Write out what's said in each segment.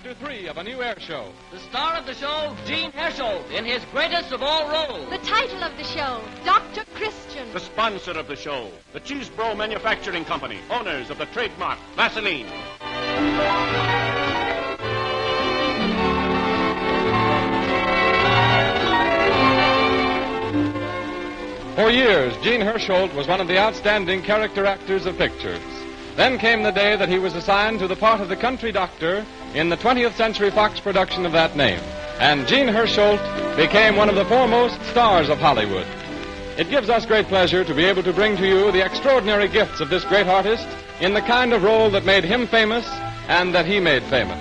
Chapter 3 of a new air show. The star of the show, Jean Hersholt, in his greatest of all roles. The title of the show, Dr. Christian. The sponsor of the show, the Cheesebro Manufacturing Company, owners of the trademark Vaseline. For years, Jean Hersholt was one of the outstanding character actors of pictures. Then came the day that he was assigned to the part of the country doctor in the 20th Century Fox production of that name. And Jean Hersholt became one of the foremost stars of Hollywood. It gives us great pleasure to be able to bring to you the extraordinary gifts of this great artist in the kind of role that made him famous and that he made famous.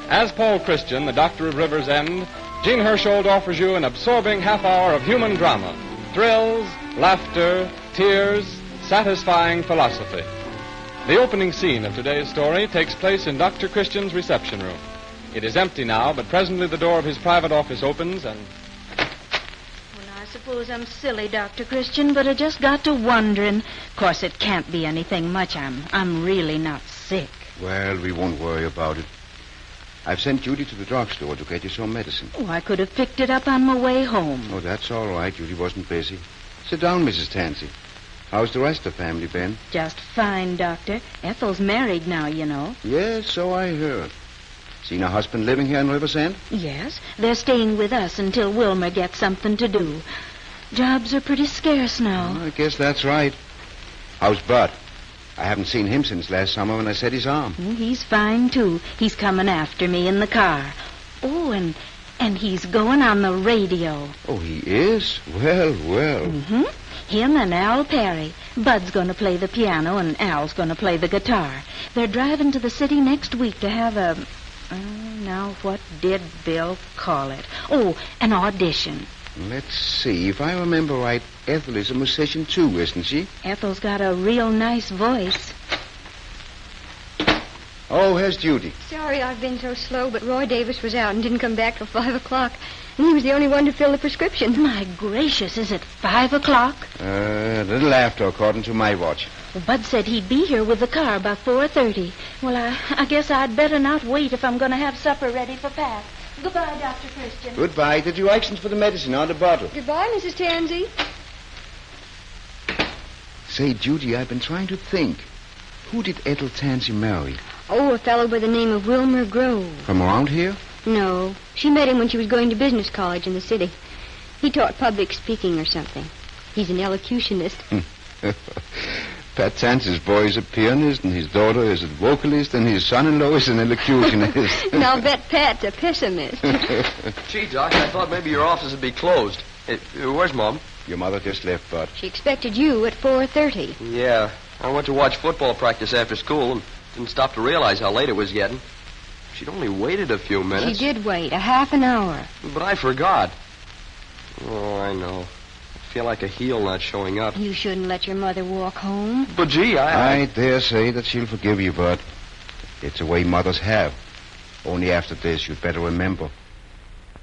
As Paul Christian, the doctor of River's End, Jean Hersholt offers you an absorbing half hour of human drama. Thrills, laughter, tears, satisfying philosophy. The opening scene of today's story takes place in Dr. Christian's reception room. It is empty now, but presently the door of his private office opens and... Well, I suppose I'm silly, Dr. Christian, but I just got to wondering. Of course, it can't be anything much. I'm really not sick. Well, we won't worry about it. I've sent Judy to the drugstore to get you some medicine. Oh, I could have picked it up on my way home. Oh, that's all right. Judy wasn't busy. Sit down, Mrs. Tanzy. How's the rest of the family, Ben? Just fine, Doctor. Ethel's married now, you know. Yes, so I heard. Seen her husband living here in River's End? Yes, they're staying with us until Wilmer gets something to do. Jobs are pretty scarce now. Oh, I guess that's right. How's Bud? I haven't seen him since last summer when I set his arm. He's fine, too. He's coming after me in the car. Oh, and he's going on the radio. Oh, he is? Well. Mm-hmm. Him and Al Perry. Bud's going to play the piano and Al's going to play the guitar. They're driving to the city next week to have a... now, what did Bill call it? Oh, an audition. Let's see. If I remember right, Ethel is a musician, too, isn't she? Ethel's got a real nice voice. Oh, here's Judy. Sorry I've been so slow, but Roy Davis was out and didn't come back till 5 o'clock. And he was the only one to fill the prescription. My gracious, is it 5 o'clock? A little after, according to my watch. Well, Bud said he'd be here with the car by 4:30. Well, I guess I'd better not wait if I'm going to have supper ready for Pat. Goodbye, Dr. Christian. Goodbye. Did you ask for the medicine or the bottle? Goodbye, Mrs. Tanzy. Say, Judy, I've been trying to think. Who did Ethel Tanzy marry? Oh, a fellow by the name of Wilmer Grove. From around here? No. She met him when she was going to business college in the city. He taught public speaking or something. He's an elocutionist. Pat Tanzy's boy is a pianist, and his daughter is a vocalist, and his son-in-law is an elocutionist. And I'll bet Pat's a pessimist. Gee, Doc, I thought maybe your office would be closed. Where's Mom? Your mother just left, Bud. She expected you at 4:30. Yeah, I went to watch football practice after school and didn't stop to realize how late it was getting. She'd only waited a few minutes. She did wait, a half an hour. But I forgot. Oh, I know. I feel like a heel not showing up. You shouldn't let your mother walk home. But, gee, I dare say that she'll forgive you, Bud. It's a way mothers have. Only after this, you'd better remember.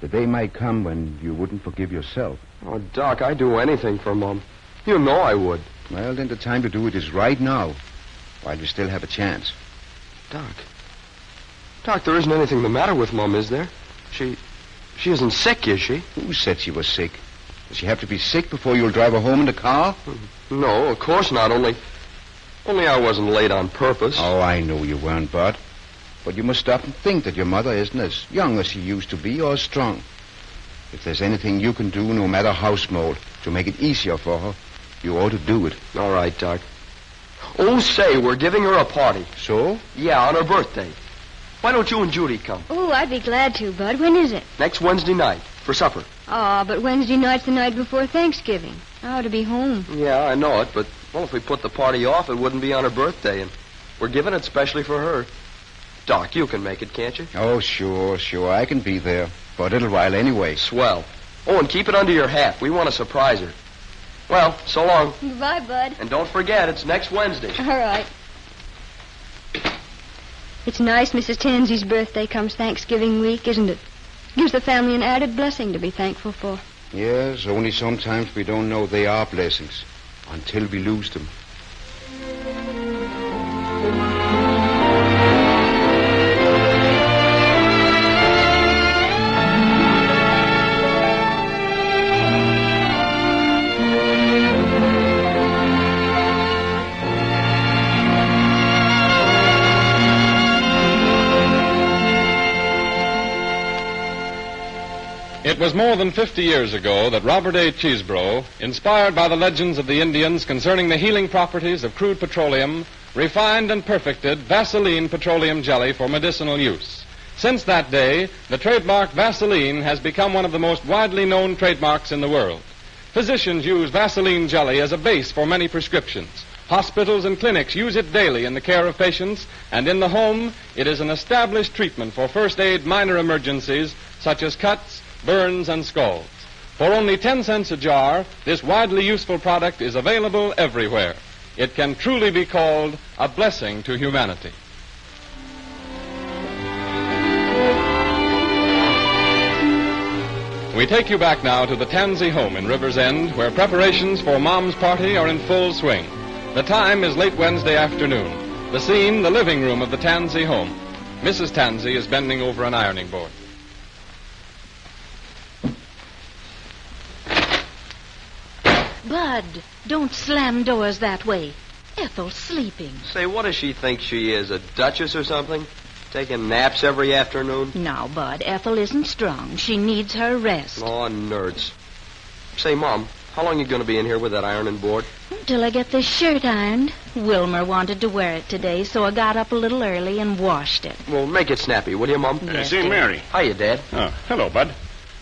The day might come when you wouldn't forgive yourself. Oh, Doc, I'd do anything for Mom. You know I would. Well, then the time to do it is right now, while you still have a chance. Doc, there isn't anything the matter with Mom, is there? She isn't sick, is she? Who said she was sick? Does she have to be sick before you'll drive her home in the car? No, of course not. Only I wasn't late on purpose. Oh, I know you weren't, Bud. But you must stop and think that your mother isn't as young as she used to be or as strong. If there's anything you can do, no matter how small, to make it easier for her, you ought to do it. All right, Doc. Oh, say, we're giving her a party. So? Yeah, on her birthday. Why don't you and Judy come? Oh, I'd be glad to, Bud. When is it? Next Wednesday night, for supper. Oh, but Wednesday night's the night before Thanksgiving. I ought to be home. Yeah, I know it, but, well, if we put the party off, it wouldn't be on her birthday, and we're giving it specially for her. Doc, you can make it, can't you? Oh, sure. I can be there. For a little while anyway. Swell. Oh, and keep it under your hat. We want to surprise her. Well, so long. Goodbye, Bud. And don't forget, it's next Wednesday. All right. It's nice Mrs. Tanzy's birthday comes Thanksgiving week, isn't it? Gives the family an added blessing to be thankful for. Yes, only sometimes we don't know they are blessings until we lose them. It was more than 50 years ago that Robert A. Chesebro, inspired by the legends of the Indians concerning the healing properties of crude petroleum, refined and perfected Vaseline petroleum jelly for medicinal use. Since that day, the trademark Vaseline has become one of the most widely known trademarks in the world. Physicians use Vaseline jelly as a base for many prescriptions. Hospitals and clinics use it daily in the care of patients, and in the home, it is an established treatment for first aid minor emergencies such as cuts, burns, and scalds. For only 10 cents a jar, this widely useful product is available everywhere. It can truly be called a blessing to humanity. We take you back now to the Tanzy home in River's End, where preparations for Mom's party are in full swing. The time is late Wednesday afternoon. The scene, the living room of the Tanzy home. Mrs. Tanzy is bending over an ironing board. Bud, don't slam doors that way. Ethel's sleeping. Say, what does she think she is, a duchess or something? Taking naps every afternoon? Now, Bud, Ethel isn't strong. She needs her rest. Oh, nerds. Say, Mom, how long are you going to be in here with that ironing board? Until I get this shirt ironed. Wilmer wanted to wear it today, so I got up a little early and washed it. Well, make it snappy, will you, Mom? Yes, Say, dear. Mary. Hiya, Dad. Oh, hello, Bud.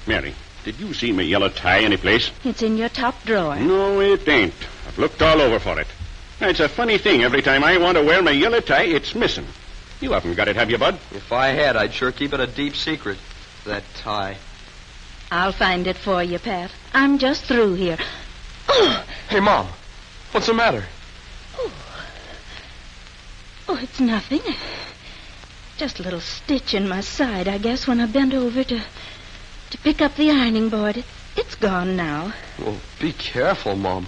Mary, did you see my yellow tie anyplace? It's in your top drawer. No, it ain't. I've looked all over for it. Now, it's a funny thing. Every time I want to wear my yellow tie, it's missing. You haven't got it, have you, Bud? If I had, I'd sure keep it a deep secret. That tie. I'll find it for you, Pat. I'm just through here. Oh, Hey, Mom. What's the matter? oh, it's nothing. Just a little stitch in my side, I guess, when I bent over to pick up the ironing board. It's gone now. Well, be careful, Mom.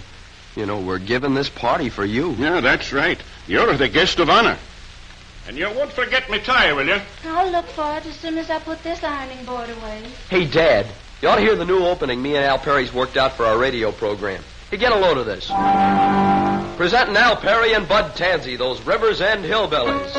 You know, we're giving this party for you. Yeah, that's right. You're the guest of honor. And you won't forget me tie, will you? I'll look for it as soon as I put this ironing board away. Hey, Dad, you ought to hear the new opening me and Al Perry's worked out for our radio program. Hey, get a load of this. Presenting Al Perry and Bud Tanzy, those River's End hillbillies.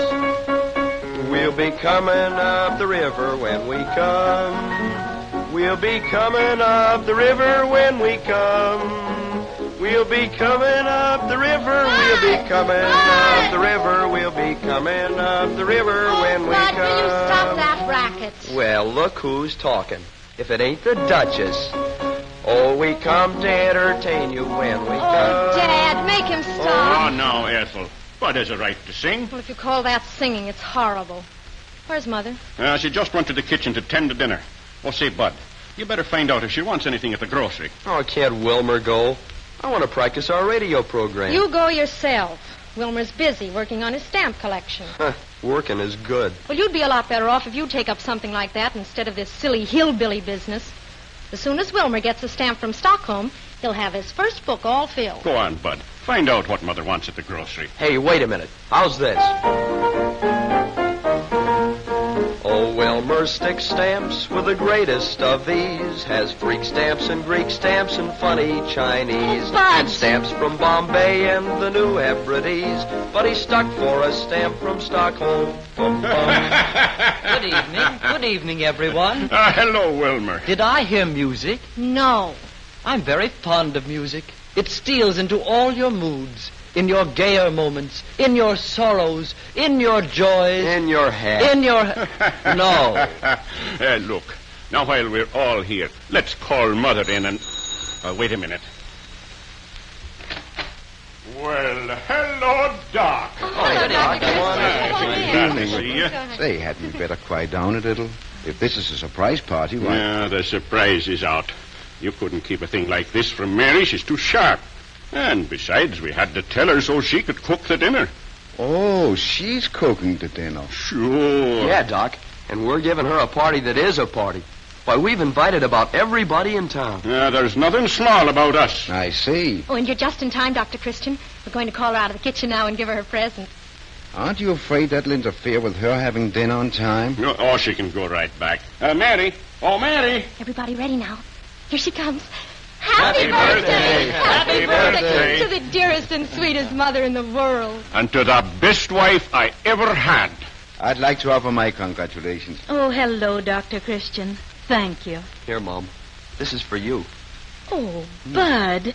We'll be coming up the river when we come. We'll be coming up the river when we come. We'll be coming up the river. We'll be coming up the river. We'll be coming up the river when we come. Will you stop that racket? Well, look who's talking. If it ain't the Duchess. Oh, we come to entertain you when we come. Oh, Dad, make him stop. Oh, no, Ethel. Bud has a right to sing. Well, if you call that singing, it's horrible. Where's Mother? She just went to the kitchen to tend to dinner. Oh, say, Bud, you better find out if she wants anything at the grocery. Oh, can't Wilmer go? I want to practice our radio program. You go yourself. Wilmer's busy working on his stamp collection. Working is good. Well, you'd be a lot better off if you take up something like that instead of this silly hillbilly business. As soon as Wilmer gets a stamp from Stockholm, he'll have his first book all filled. Go on, Bud. Find out what Mother wants at the grocery. Hey, wait a minute. How's this? Oh, Wilmer sticks stamps with the greatest of these. Has Greek stamps and Greek stamps and funny Chinese. And stamps from Bombay and the New Hebrides. But he's stuck for a stamp from Stockholm. Bum, bum. Good evening. Good evening, everyone. Hello, Wilmer. Did I hear music? No. I'm very fond of music. It steals into all your moods. In your gayer moments, in your sorrows, in your joys. In your head. In your... No. Look, now while we're all here, let's call Mother in and... wait a minute. Well, hello, Doc. Hi, Doc. Come on in. Glad to see you. Say, hadn't we better quiet down a little? If this is a surprise party, why... Yeah, the surprise is out. You couldn't keep a thing like this from Mary. She's too sharp. And besides, we had to tell her so she could cook the dinner. Oh, she's cooking the dinner. Sure. Yeah, Doc. And we're giving her a party that is a party. Why, we've invited about everybody in town. Yeah, there's nothing small about us. I see. Oh, and you're just in time, Dr. Christian. We're going to call her out of the kitchen now and give her her present. Aren't you afraid that'll interfere with her having dinner on time? No, oh, she can go right back. Mary. Oh, Mary. Everybody ready now. Here she comes. Happy birthday. Happy Happy birthday. To the dearest and sweetest mother in the world. And to the best wife I ever had. I'd like to offer my congratulations. Oh, hello, Dr. Christian. thank you. Here, Mom. This is for you. Oh, Bud.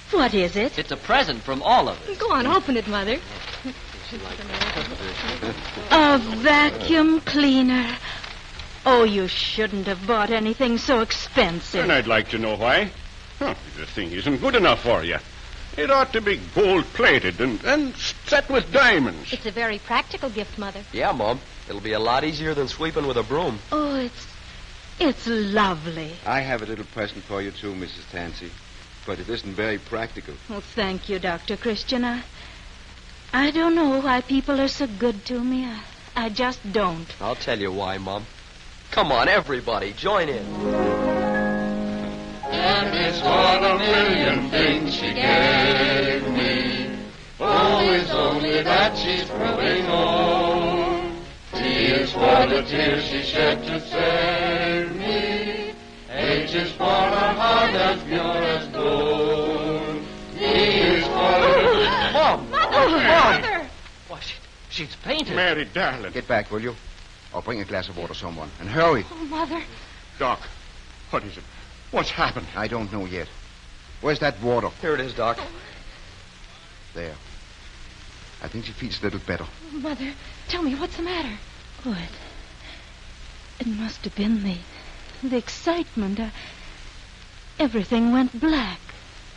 What is it? It's a present from all of us. Go on, open it, Mother. A vacuum cleaner. Oh, you shouldn't have bought anything so expensive. And I'd like to know why. Oh, the thing isn't good enough for you. It ought to be gold-plated and set with diamonds. It's a very practical gift, Mother. Yeah, Mom. It'll be a lot easier than sweeping with a broom. Oh, it's lovely. I have a little present for you, too, Mrs. Tanzy. But it isn't very practical. Oh, thank you, Dr. Christian. I don't know why people are so good to me. I just don't. I'll tell you why, Mom. Come on, everybody, join in. And it's what a million things she gave me. Oh, it's only that she's growing old. Tears for the tears she shed to save me. H is for a heart as pure as gold. D is for... Mom! Mother! Why, she's fainted. Mary, darling. Get back, will you? Or bring a glass of water, someone. And hurry. Oh, Mother. Doc, what is it? What's happened? I don't know yet. Where's that water? Here it is, Doc. There. I think she feels a little better. Mother, tell me, what's the matter? Oh, it must have been the excitement. Everything went black.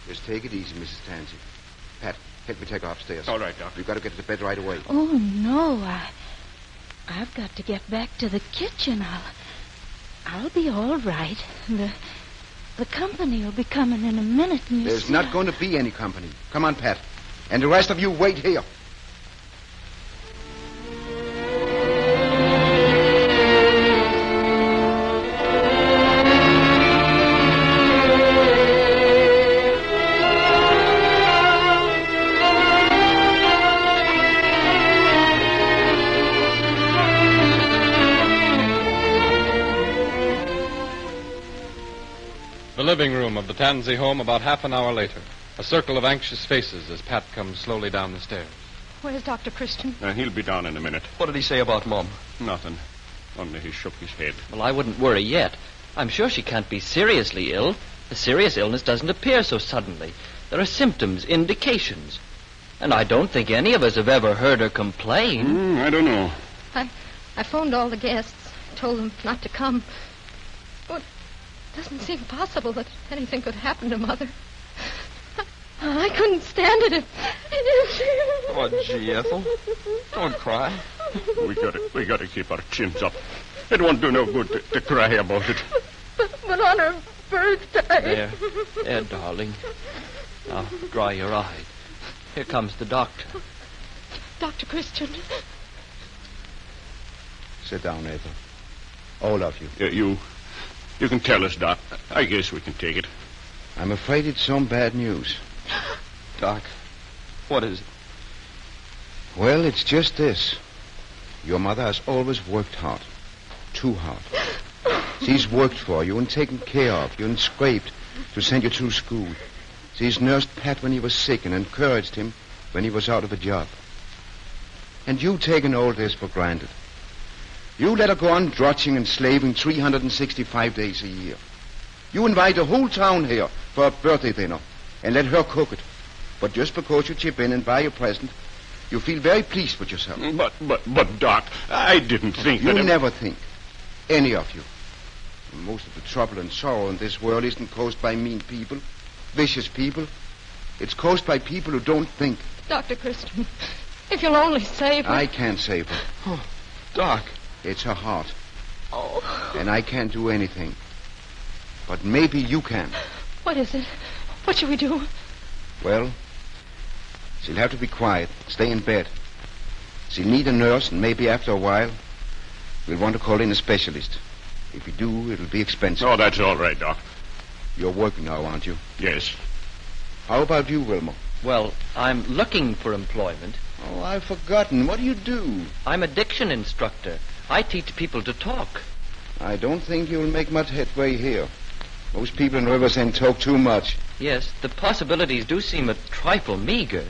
Just take it easy, Mrs. Tanzy. Pat, help me take her upstairs. All right, Doc. We've got to get to bed right away. Oh, no. I've got to get back to the kitchen. I'll be all right. The company will be coming in a minute. And There's not going to be any company. Come on, Pat. And the rest of you wait here. The living room of the Tanzy home about half an hour later. A circle of anxious faces as Pat comes slowly down the stairs. Where's Dr. Christian? He'll be down in a minute. What did he say about Mom? Nothing. Only he shook his head. Well, I wouldn't worry yet. I'm sure she can't be seriously ill. A serious illness doesn't appear so suddenly. There are symptoms, indications. And I don't think any of us have ever heard her complain. I don't know. I phoned all the guests, told them not to come. Oh, it doesn't seem possible that anything could happen to Mother. I couldn't stand it. Oh, gee, Ethel. Don't cry. We gotta keep our chins up. It won't do no good to cry about it. But on her birthday. There, darling. Now, dry your eyes. Here comes the doctor. Dr. Christian. Sit down, Ethel. All of you. You can tell us, Doc. I guess we can take it. I'm afraid it's some bad news. Doc, what is it? Well, it's just this. Your mother has always worked hard. Too hard. She's worked for you and taken care of you and scraped to send you through school. She's nursed Pat when he was sick and encouraged him when he was out of a job. And you've taken all this for granted. You let her go on drudging and slaving 365 days a year. You invite the whole town here for a birthday dinner and let her cook it. But just because you chip in and buy a present, you feel very pleased with yourself. But, Doc, I didn't think that... You never think. Any of you. Most of the trouble and sorrow in this world isn't caused by mean people, vicious people. It's caused by people who don't think. Dr. Christian, if you'll only save her. I can't save her. Oh, Doc. It's her heart. Oh. And I can't do anything. But maybe you can. What is it? What should we do? Well, she'll have to be quiet, stay in bed. She'll need a nurse, and maybe after a while, we'll want to call in a specialist. If we do, it'll be expensive. Oh, that's all right, Doc. You're working now, aren't you? Yes. How about you, Wilmer? Well, I'm looking for employment. Oh, I've forgotten. What do you do? I'm a diction instructor. I teach people to talk. I don't think you'll make much headway here. Most people in Riversend talk too much. Yes, the possibilities do seem a trifle meager.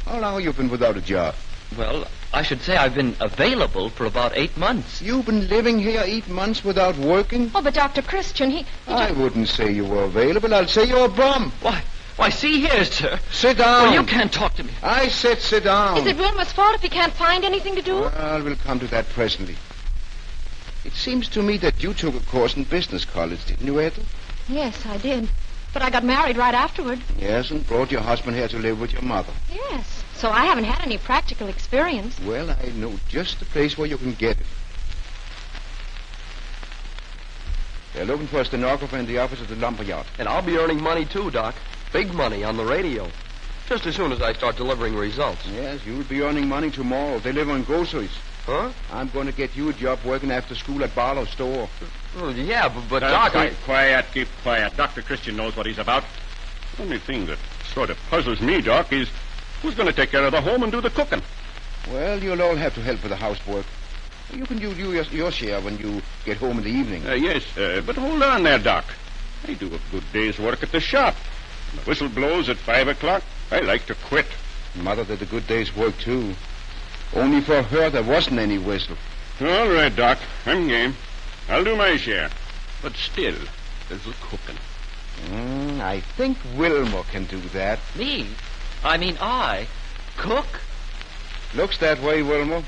How long have you been without a job? Well, I should say I've been available for about 8 months. You've been living here 8 months without working? Oh, but Dr. Christian, I wouldn't say you were available. I'll say you're a bum. Why, see here, sir. Sit down. Well, you can't talk to me. I said sit down. Is it Wilma's fault if he can't find anything to do? Well, we'll come to that presently. It seems to me that you took a course in business college, didn't you, Ethel? Yes, I did. But I got married right afterward. Yes, and brought your husband here to live with your mother. Yes, so I haven't had any practical experience. Well, I know just the place where you can get it. They're looking for a stenographer in the office of the lumberyard. And I'll be earning money, too, Doc. Big money on the radio. Just as soon as I start delivering results. Yes, you'll be earning money tomorrow, delivering groceries. Huh? I'm going to get you a job working after school at Barlow's store. Well, yeah, but Doc, Keep quiet. Dr. Christian knows what he's about. The only thing that sort of puzzles me, Doc, is who's going to take care of the home and do the cooking? Well, you'll all have to help with the housework. You can do your share when you get home in the evening. Yes, but hold on there, Doc. I do a good day's work at the shop. When the whistle blows at 5 o'clock, I like to quit. Mother did a good day's work, too. Only for her, there wasn't any whistle. All right, Doc. I'm game. I'll do my share. But still, there's the cooking. I think Wilma can do that. Me? I mean, I? Cook? Looks that way, Wilma.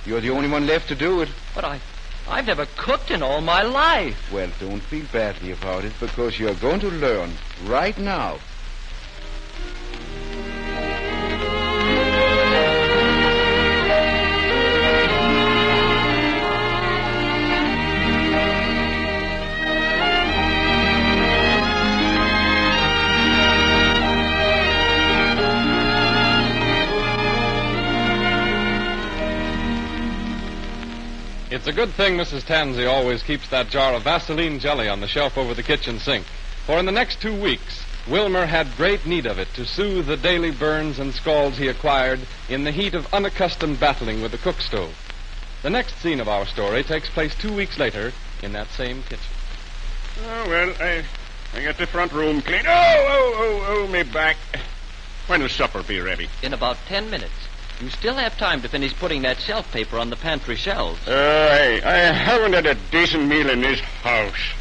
You're the only one left to do it. But I've never cooked in all my life. Well, don't feel badly about it, because you're going to learn right now. It's a good thing Mrs. Tanzy always keeps that jar of Vaseline jelly on the shelf over the kitchen sink. For in the next 2 weeks, Wilmer had great need of it to soothe the daily burns and scalds he acquired in the heat of unaccustomed battling with the cook stove. The next scene of our story takes place 2 weeks later in that same kitchen. Oh, well, I got the front room clean. Oh, me back. When will supper be ready? In about 10 minutes. You still have time to finish putting that shelf paper on the pantry shelves. I haven't had a decent meal in this house.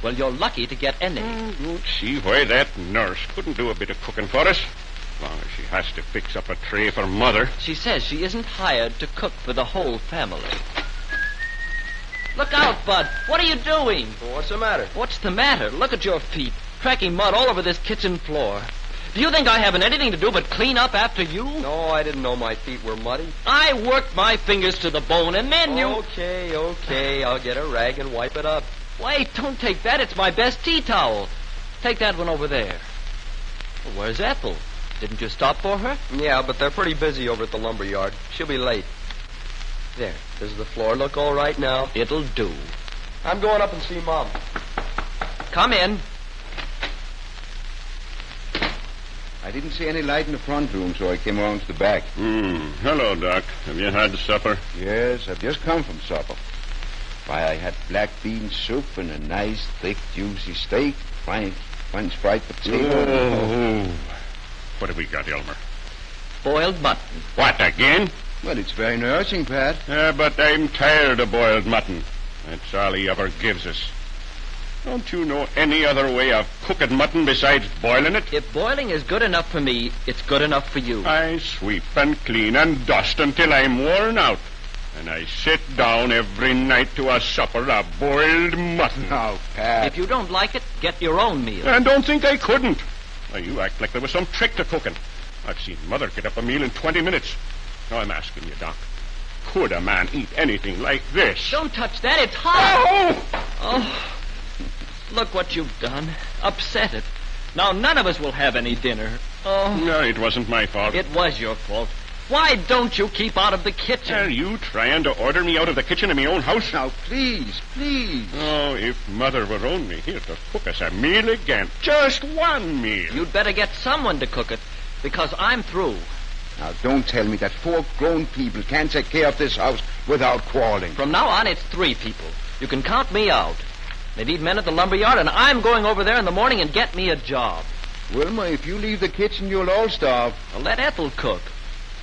Well, you're lucky to get any. Don't see why that nurse couldn't do a bit of cooking for us. As long as she has to fix up a tray for Mother. She says she isn't hired to cook for the whole family. Look out, Bud. What are you doing? Well, what's the matter? What's the matter? Look at your feet. Tracking mud all over this kitchen floor. Do you think I haven't anything to do but clean up after you? No, I didn't know my feet were muddy. I worked my fingers to the bone, and then you... Okay. I'll get a rag and wipe it up. Wait, don't take that. It's my best tea towel. Take that one over there. Well, where's Ethel? Didn't you stop for her? Yeah, but they're pretty busy over at the lumberyard. She'll be late. There. Does the floor look all right now? It'll do. I'm going up and see Mom. Come in. I didn't see any light in the front room, so I came around to the back. Hello, Doc. Have you had supper? Yes, I've just come from supper. Why, I had black bean soup and a nice, thick, juicy steak, fine fried potato. Oh. What have we got, Elmer? Boiled mutton. What, again? Well, it's very nourishing, Pat. But I'm tired of boiled mutton. That's all he ever gives us. Don't you know any other way of cooking mutton besides boiling it? If boiling is good enough for me, it's good enough for you. I sweep and clean and dust until I'm worn out. And I sit down every night to a supper of boiled mutton. Now, Pat. If you don't like it, get your own meal. And don't think I couldn't. Now, you act like there was some trick to cooking. I've seen Mother get up a meal in 20 minutes. Now, I'm asking you, Doc. Could a man eat anything like this? Don't touch that. It's hot. Oh! Look what you've done. Upset it. Now none of us will have any dinner. Oh. No, it wasn't my fault. It was your fault. Why don't you keep out of the kitchen? Are you trying to order me out of the kitchen in my own house? Now, please. Oh, if Mother were only here to cook us a meal again. Just one meal. You'd better get someone to cook it, because I'm through. Now, don't tell me that 4 grown people can't take care of this house without quarreling. From now on, it's 3 people. You can count me out. They need men at the lumberyard, and I'm going over there in the morning and get me a job. Wilma, if you leave the kitchen, you'll all starve. Well, let Ethel cook.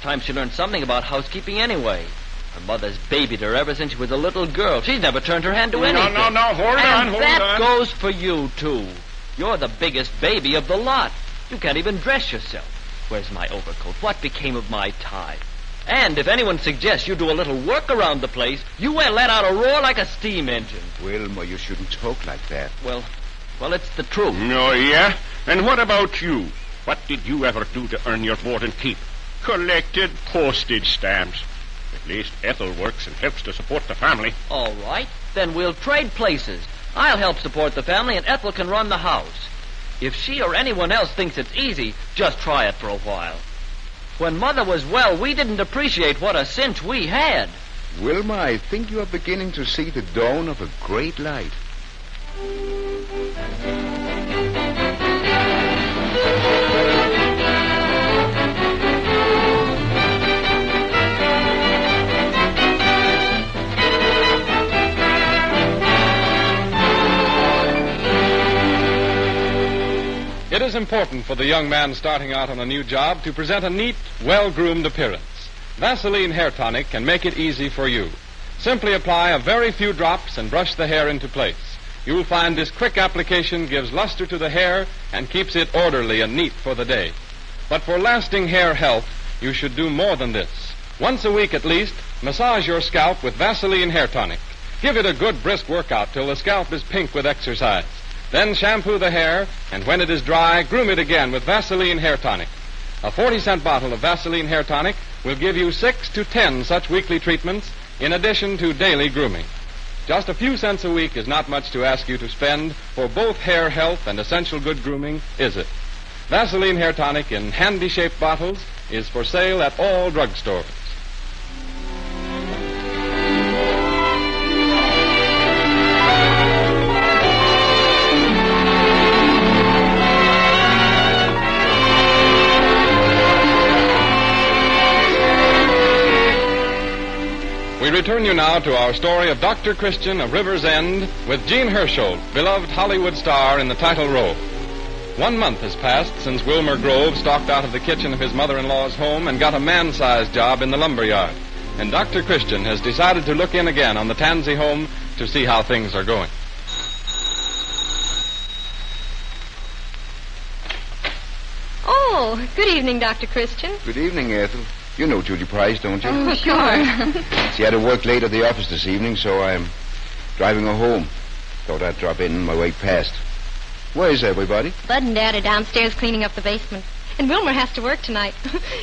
time she learned something about housekeeping anyway. Her mother's babied her ever since she was a little girl. She's never turned her hand to anything. No, hold on. That goes for you, too. You're the biggest baby of the lot. You can't even dress yourself. Where's my overcoat? What became of my tie? And if anyone suggests you do a little work around the place, you will let out a roar like a steam engine. Wilma, you shouldn't talk like that. Well, it's the truth. No, yeah? And what about you? What did you ever do to earn your board and keep? Collected postage stamps. At least Ethel works and helps to support the family. All right. Then we'll trade places. I'll help support the family, and Ethel can run the house. If she or anyone else thinks it's easy, just try it for a while. When Mother was well, we didn't appreciate what a cinch we had. Wilma, I think you are beginning to see the dawn of a great light. It is important for the young man starting out on a new job to present a neat, well-groomed appearance. Vaseline Hair Tonic can make it easy for you. Simply apply a very few drops and brush the hair into place. You'll find this quick application gives luster to the hair and keeps it orderly and neat for the day. But for lasting hair health, you should do more than this. Once a week at least, massage your scalp with Vaseline Hair Tonic. Give it a good brisk workout till the scalp is pink with exercise. Then shampoo the hair, and when it is dry, groom it again with Vaseline Hair Tonic. A 40-cent bottle of Vaseline Hair Tonic will give you 6 to 10 such weekly treatments in addition to daily grooming. Just a few cents a week is not much to ask you to spend for both hair health and essential good grooming, is it? Vaseline Hair Tonic in handy-shaped bottles is for sale at all drugstores. We return you now to our story of Dr. Christian of River's End with Jean Hersholt, beloved Hollywood star, in the title role. 1 month has passed since Wilmer Grove stalked out of the kitchen of his mother-in-law's home and got a man-sized job in the lumber yard. And Dr. Christian has decided to look in again on the Tanzy home to see how things are going. Oh, good evening, Dr. Christian. Good evening, Ethel. You know Judy Price, don't you? Oh, sure. She had to work late at the office this evening, so I'm driving her home. Thought I'd drop in on my way past. Where's everybody? Bud and Dad are downstairs cleaning up the basement. And Wilmer has to work tonight.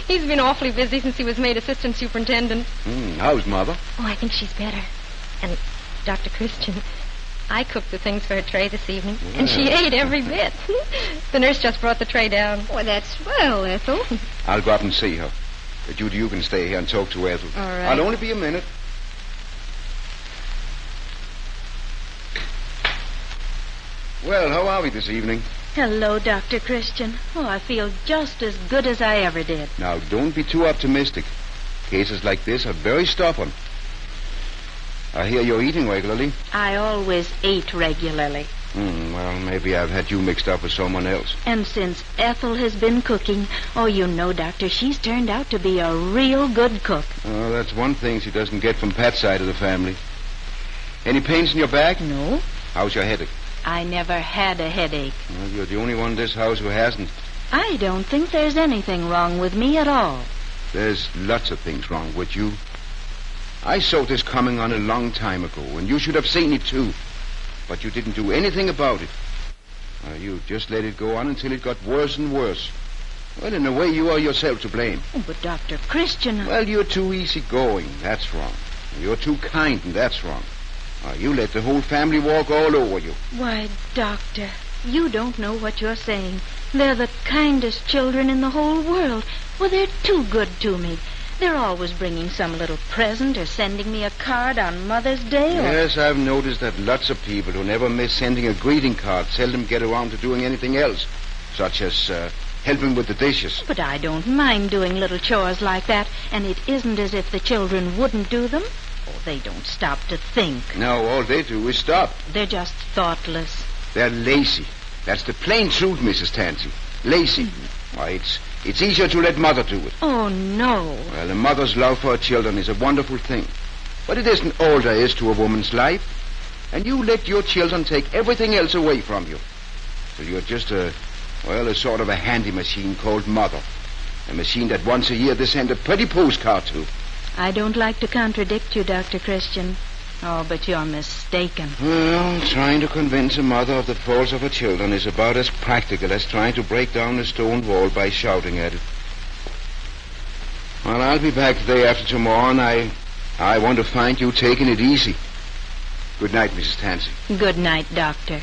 He's been awfully busy since he was made assistant superintendent. How's Mother? Oh, I think she's better. And Dr. Christian, I cooked the things for her tray this evening, and she ate every bit. The nurse just brought the tray down. Oh, that's swell, Ethel. I'll go up and see her. Judy, you can stay here and talk to Ethel. All right. I'll only be a minute. Well, how are we this evening? Hello, Dr. Christian. Oh, I feel just as good as I ever did. Now, don't be too optimistic. Cases like this are very stubborn. I hear you're eating regularly. I always ate regularly. Well, maybe I've had you mixed up with someone else. And since Ethel has been cooking, oh, you know, Doctor, she's turned out to be a real good cook. Oh, that's one thing she doesn't get from Pat's side of the family. Any pains in your back? No. How's your headache? I never had a headache. Well, you're the only one in this house who hasn't. I don't think there's anything wrong with me at all. There's lots of things wrong with you. I saw this coming on a long time ago, and you should have seen it too. But you didn't do anything about it. You just let it go on until it got worse and worse. Well, in a way, you are yourself to blame. Oh, but Dr. Christian... Well, you're too easygoing. That's wrong. You're too kind, and that's wrong. You let the whole family walk all over you. Why, Doctor, you don't know what you're saying. They're the kindest children in the whole world. Well, they're too good to me. They're always bringing some little present or sending me a card on Mother's Day or... Yes, I've noticed that lots of people who never miss sending a greeting card seldom get around to doing anything else, such as helping with the dishes. But I don't mind doing little chores like that, and it isn't as if the children wouldn't do them. Oh, they don't stop to think. No, all they do is stop. They're just thoughtless. They're lazy. That's the plain truth, Mrs. Tanzy. Lazy. Why, It's easier to let mother do it. Oh, no. Well, a mother's love for her children is a wonderful thing. But it isn't all there is to a woman's life. And you let your children take everything else away from you. So you're just a sort of a handy machine called mother. A machine that once a year they send a pretty postcard to. I don't like to contradict you, Dr. Christian. Oh, but you're mistaken. Well, trying to convince a mother of the faults of her children is about as practical as trying to break down a stone wall by shouting at it. Well, I'll be back the day after tomorrow, and I want to find you taking it easy. Good night, Mrs. Tanzy. Good night, Doctor.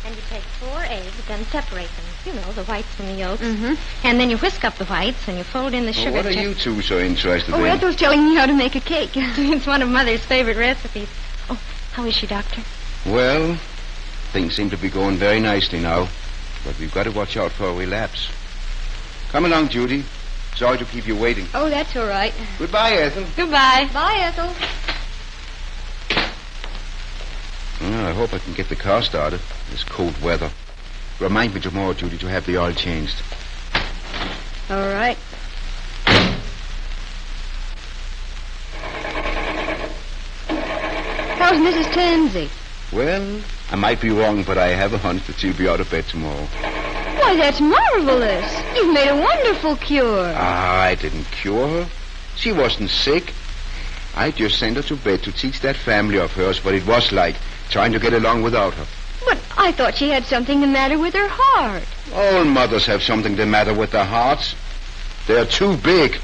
And you take 4 eggs, then separate them. You know, the whites from the yolks. Mm-hmm. And then you whisk up the whites, and you fold in the sugar. What are you two so interested in? Oh, Ethel's telling me how to make a cake. It's one of Mother's favorite recipes. Oh, how is she, Doctor? Well, things seem to be going very nicely now. But we've got to watch out for a relapse. Come along, Judy. Sorry to keep you waiting. Oh, that's all right. Goodbye, Ethel. Goodbye. Bye, Ethel. Well, I hope I can get the car started. This cold weather. Remind me tomorrow, Judy, to have the oil changed. All right. How's Mrs. Tanzy? Well, I might be wrong, but I have a hunch that she'll be out of bed tomorrow. Why, that's marvelous. You've made a wonderful cure. I didn't cure her. She wasn't sick. I just sent her to bed to teach that family of hers what it was like trying to get along without her. But I thought she had something the matter with her heart. All mothers have something the matter with their hearts. They're too big.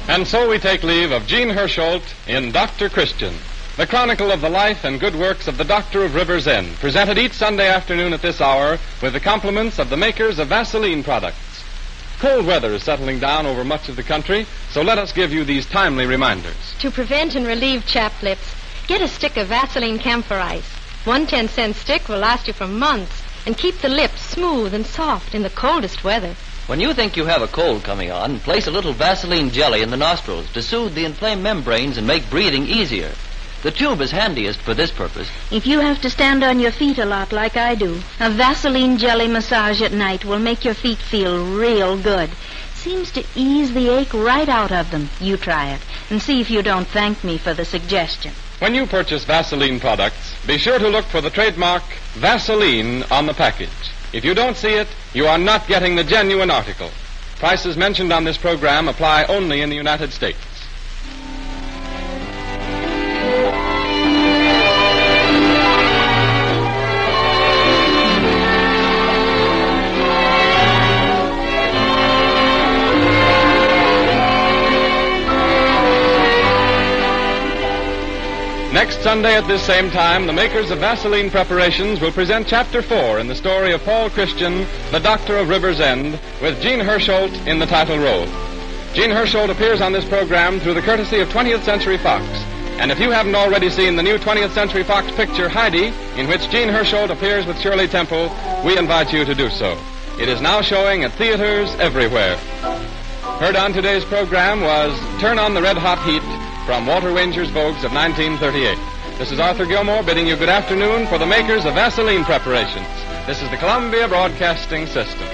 And so we take leave of Jean Hersholt in Dr. Christian, the chronicle of the life and good works of the Doctor of River's End, presented each Sunday afternoon at this hour with the compliments of the makers of Vaseline products. Cold weather is settling down over much of the country, so let us give you these timely reminders. To prevent and relieve chapped lips, get a stick of Vaseline camphor ice. 1 10-cent stick will last you for months and keep the lips smooth and soft in the coldest weather. When you think you have a cold coming on, place a little Vaseline jelly in the nostrils to soothe the inflamed membranes and make breathing easier. The tube is handiest for this purpose. If you have to stand on your feet a lot like I do, a Vaseline jelly massage at night will make your feet feel real good. Seems to ease the ache right out of them. You try it and see if you don't thank me for the suggestion. When you purchase Vaseline products, be sure to look for the trademark Vaseline on the package. If you don't see it, you are not getting the genuine article. Prices mentioned on this program apply only in the United States. Next Sunday at this same time, the makers of Vaseline preparations will present Chapter 4 in the story of Paul Christian, the Doctor of River's End, with Jean Hersholt in the title role. Jean Hersholt appears on this program through the courtesy of 20th Century Fox. And if you haven't already seen the new 20th Century Fox picture, Heidi, in which Jean Hersholt appears with Shirley Temple, we invite you to do so. It is now showing at theaters everywhere. Heard on today's program was Turn on the Red Hot Heat, from Walter Wanger's Vogues of 1938. This is Arthur Gilmore bidding you good afternoon for the makers of Vaseline preparations. This is the Columbia Broadcasting System.